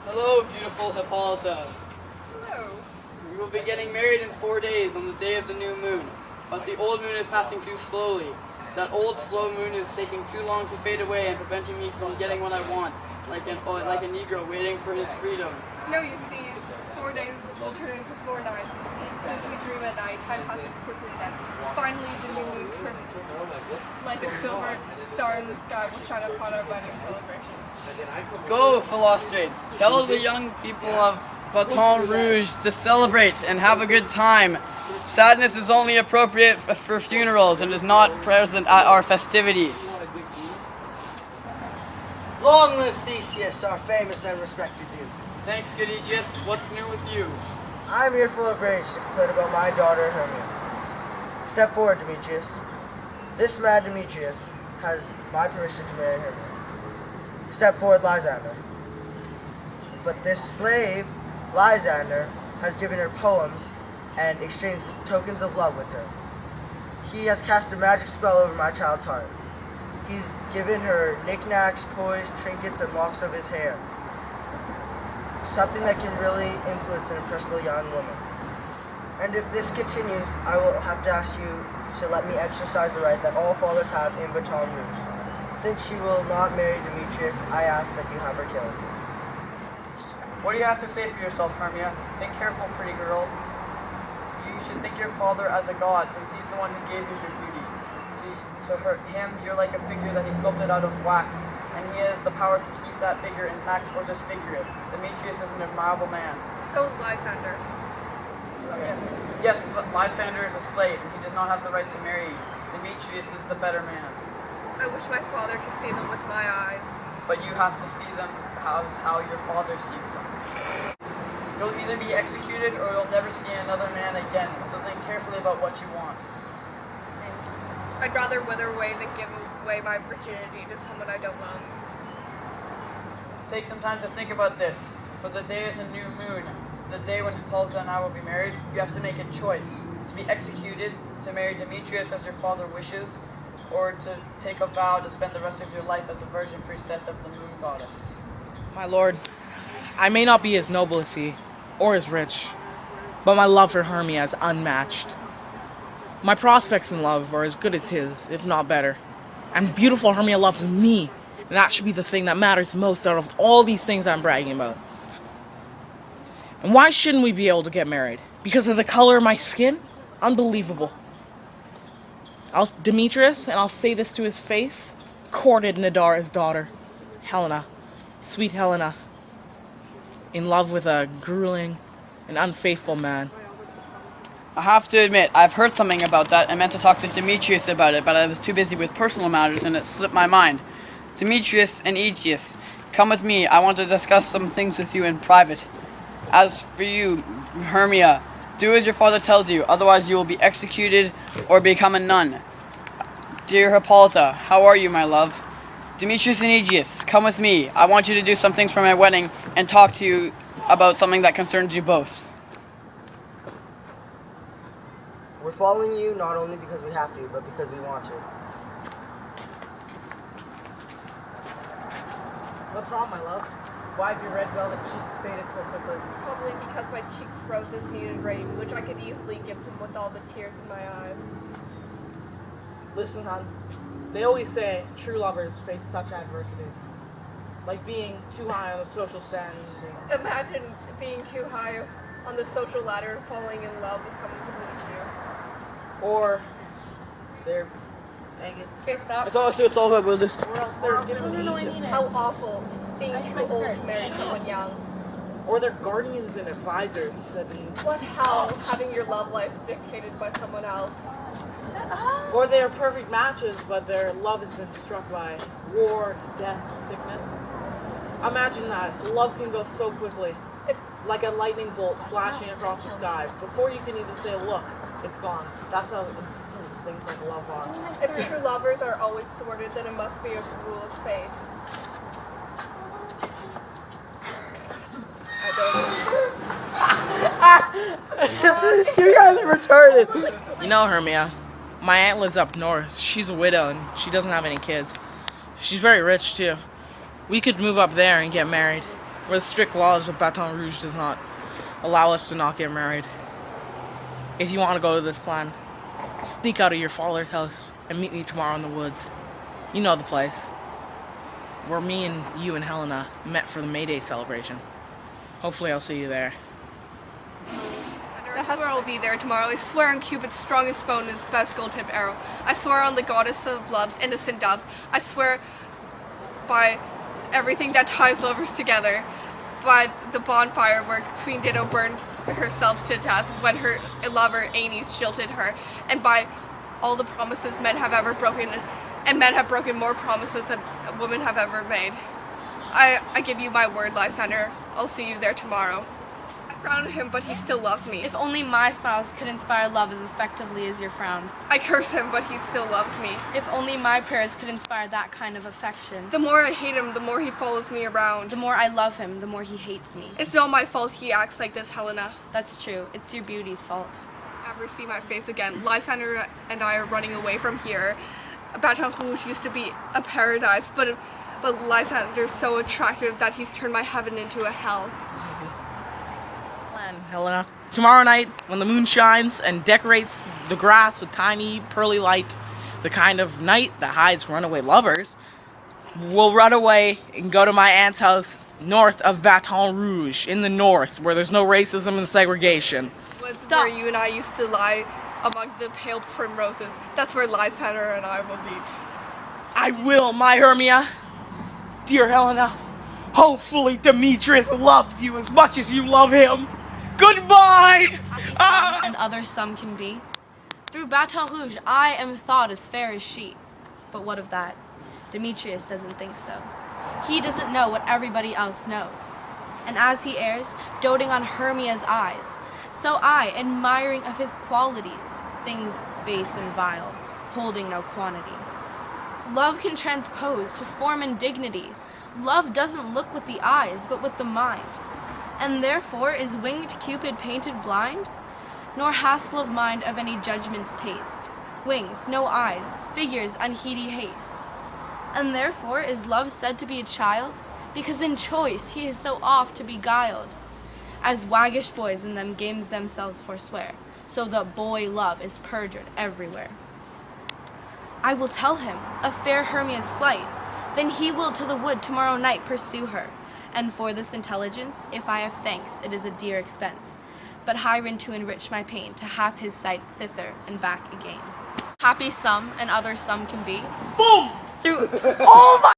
Hello, beautiful Hippolyta. Hello. We will be getting married in 4 days on the day of the new moon, but the old moon is passing too slowly. That old slow moon is taking too long to fade away and preventing me from getting what I want, like a Negro waiting for his freedom. No, you see, 4 days will turn into 4 nights. As we dream at night, time passes quickly then. Finally, the new moon, like a silver star in the sky, will shine upon our wedding celebration. Go, Philostrates, tell the young people of Baton Rouge to celebrate and have a good time. Sadness is only appropriate for funerals and is not present at our festivities. Long live Theseus, our famous and respected duke. Thanks, good Aegeus. What's new with you? I am here full of rage to complain about my daughter Hermia. Step forward, Demetrius. This mad Demetrius has my permission to marry Hermia. Step forward, Lysander. But this slave, Lysander, has given her poems and exchanged tokens of love with her. He has cast a magic spell over my child's heart. He's given her knickknacks, toys, trinkets, and locks of his hair. Something that can really influence an impressionable young woman. And if this continues, I will have to ask you to let me exercise the right that all fathers have in Baton Rouge. Since she will not marry Demetrius, I ask that you have her killed. What do you have to say for yourself, Hermia? Think careful, pretty girl. You should think your father as a god, since he's the one who gave you your beauty. To him, you're like a figure that he sculpted out of wax, and he has the power to keep that figure intact or disfigure it. Demetrius is an admirable man. So is Lysander. Yes, but Lysander is a slave, and he does not have the right to marry you. Demetrius is the better man. I wish my father could see them with my eyes. But you have to see them how your father sees them. You'll either be executed or you'll never see another man again, so think carefully about what you want. I'd rather wither away than give away my virginity to someone I don't love. Take some time to think about this. For the day is a new moon, the day when Hippolyta and I will be married, you have to make a choice. To be executed, to marry Demetrius as your father wishes, or to take a vow to spend the rest of your life as a virgin priestess of the moon goddess. My lord, I may not be as noble as he, or as rich, but my love for Hermia is unmatched. My prospects in love are as good as his, if not better. And beautiful Hermia loves me, and that should be the thing that matters most out of all these things I'm bragging about. And why shouldn't we be able to get married? Because of the color of my skin? Unbelievable. Demetrius, and I'll say this to his face, courted Nadara's daughter, Helena, sweet Helena, in love with a grueling and unfaithful man. I have to admit, I've heard something about that and meant to talk to Demetrius about it, but I was too busy with personal matters and it slipped my mind. Demetrius and Aegeus, come with me. I want to discuss some things with you in private. As for you, Hermia, do as your father tells you, otherwise you will be executed or become a nun. Dear Hippolyta, how are you, my love? Demetrius and Aegeus, come with me. I want you to do some things for my wedding and talk to you about something that concerns you both. We're following you not only because we have to, but because we want to. What's wrong, my love? Why have your red velvet cheeks faded so quickly? Probably because my cheeks froze as needed rain, which I could easily give them with all the tears in my eyes. Listen, hon. They always say true lovers face such adversities. Like being too high on the social standing. Imagine being too high on the social ladder and falling in love with someone who needs you. Or they're maggots. Okay, stop. It's all good. We'll just... Or else they're different ages. How awful being too old to marry someone young. Or they're guardians and advisors. What hell having your love life dictated by someone else. Or they're perfect matches, but their love has been struck by war, death, sickness. Imagine that. Love can go so quickly. Like a lightning bolt flashing across the sky. Before you can even say, look, it's gone. That's how intense things like love are. If true lovers are always thwarted, then it must be a rule of fate. You guys are retarded. You know, Hermia, my aunt lives up north. She's a widow and she doesn't have any kids. She's very rich, too. We could move up there and get married. where the strict laws of Baton Rouge does not allow us to not get married. If you want to go to this plan, sneak out of your father's house and meet me tomorrow in the woods. You know the place. Where me and you and Helena met for the May Day celebration. Hopefully I'll see you there. I swear I'll be there tomorrow. I swear on Cupid's strongest bow and his best gold-tipped arrow. I swear on the goddess of love's innocent doves. I swear by everything that ties lovers together. By the bonfire where Queen Ditto burned herself to death when her lover Aeneas jilted her. And by all the promises men have ever broken, and men have broken more promises than women have ever made. I give you my word, Lysander. I'll see you there tomorrow. I frown at him, but he still loves me. If only my smiles could inspire love as effectively as your frowns. I curse him, but he still loves me. If only my prayers could inspire that kind of affection. The more I hate him, the more he follows me around. The more I love him, the more he hates me. It's not my fault he acts like this, Helena. That's true. It's your beauty's fault. Ever see my face again? Lysander and I are running away from here. Baton Rouge used to be a paradise, but Lysander's so attractive that he's turned my heaven into a hell. Plan, Helena. Tomorrow night, when the moon shines and decorates the grass with tiny, pearly light, the kind of night that hides runaway lovers, we'll run away and go to my aunt's house north of Baton Rouge, in the north, where there's no racism and segregation. Woods Stop. where you and I used to lie among the pale primroses. That's where Lysander and I will meet. I will, my Hermia. Dear Helena, hopefully Demetrius loves you as much as you love him. Goodbye! Some and other some can be. Through Baton Rouge, I am thought as fair as she. But what of that? Demetrius doesn't think so. He doesn't know what everybody else knows. And as he errs, doting on Hermia's eyes, so I, admiring of his qualities, things base and vile, holding no quantity. Love can transpose to form and dignity. Love doesn't look with the eyes, but with the mind. And therefore is winged Cupid painted blind? Nor hast love mind of any judgment's taste. Wings, no eyes, figures unheedy haste. And therefore is love said to be a child? Because in choice he is so oft to be beguiled. As waggish boys in them games themselves forswear, so the boy love is perjured everywhere. I will tell him of fair Hermia's flight, then he will to the wood tomorrow night pursue her. And for this intelligence, if I have thanks, it is a dear expense. But Hiren to enrich my pain, to have his sight thither and back again. Happy some and other some can be. Boom! Through Oh my!